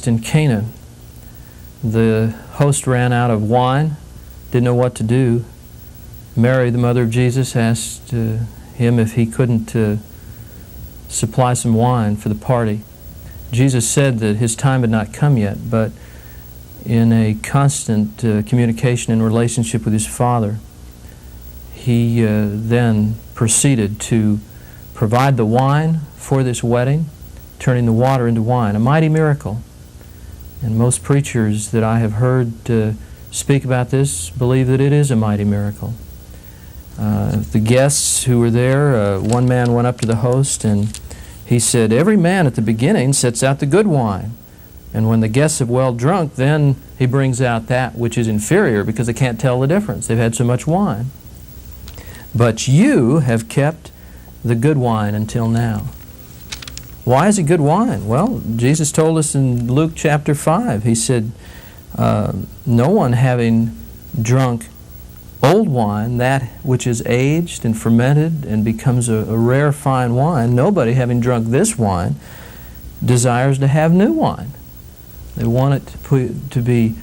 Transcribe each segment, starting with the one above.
feast in Cana. The host ran out of wine, didn't know what to do. Mary, the mother of Jesus, asked him if he couldn't supply some wine for the party. Jesus said that his time had not come yet, but in a constant communication and relationship with his Father, he then proceeded to provide the wine for this wedding, turning the water into wine, a mighty miracle. And most preachers that I have heard speak about this believe that it is a mighty miracle. The guests who were there, one man went up to the host and he said, "Every man at the beginning sets out the good wine, and when the guests have well drunk, then he brings out that which is inferior because they can't tell the difference. They've had so much wine. But you have kept the good wine until now." Why is it good wine? Well, Jesus told us in Luke chapter 5, he said, no one having drunk old wine, that which is aged and fermented and becomes a rare fine wine, nobody having drunk this wine desires to have new wine. They want it to be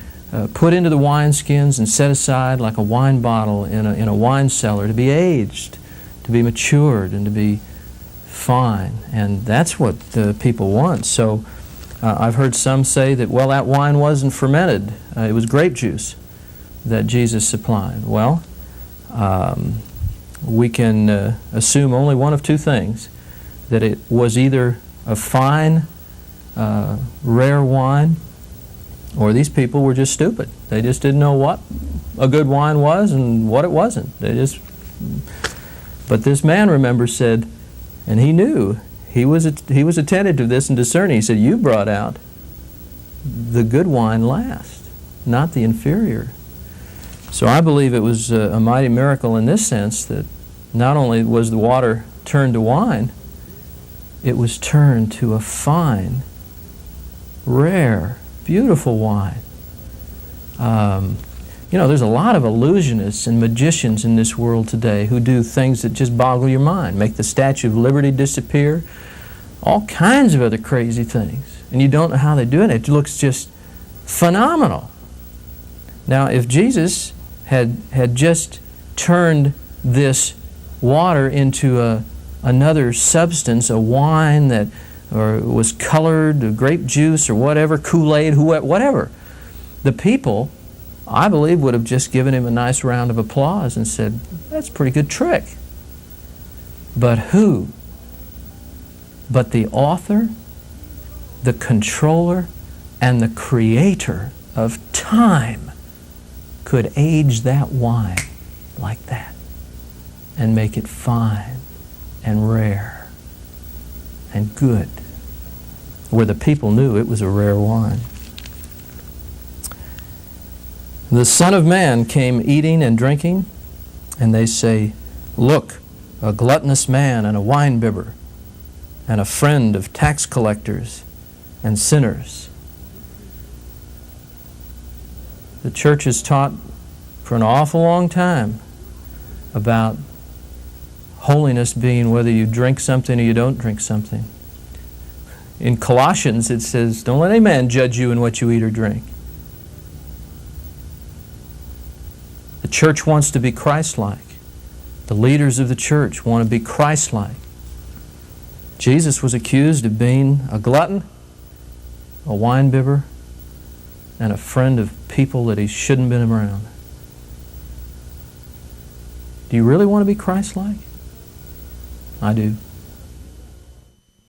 put into the wineskins and set aside like a wine bottle in a wine cellar, to be aged, to be matured, and to be fine. And that's what the people want. So I've heard some say that, well, that wine wasn't fermented. It was grape juice that Jesus supplied. Well, we can assume only one of two things: that it was either a fine, rare wine, or these people were just stupid. They just didn't know what a good wine was and what it wasn't. But this man, remember, said, and he knew, he was attentive to this and discerning. He said, "You brought out the good wine last, not the inferior." So I believe it was a mighty miracle in this sense, that not only was the water turned to wine, it was turned to a fine, rare, beautiful wine. There's a lot of illusionists and magicians in this world today who do things that just boggle your mind, make the Statue of Liberty disappear, all kinds of other crazy things. And you don't know how they do it. It looks just phenomenal. Now, if Jesus had just turned this water into another substance, a wine that or was colored, grape juice or whatever, Kool-Aid, whatever, the people, I believe, would have just given him a nice round of applause and said, "That's a pretty good trick." But who but the author, the controller, and the creator of time could age that wine like that and make it fine and rare and good, where the people knew it was a rare wine? The Son of Man came eating and drinking, and they say, "Look, a gluttonous man and a wine-bibber, and a friend of tax collectors and sinners." The church has taught for an awful long time about holiness being whether you drink something or you don't drink something. In Colossians it says, "Don't let any man judge you in what you eat or drink." The church wants to be Christ-like. The leaders of the church want to be Christ-like. Jesus was accused of being a glutton, a wine-bibber, and a friend of people that he shouldn't have been around. Do you really want to be Christ-like? I do.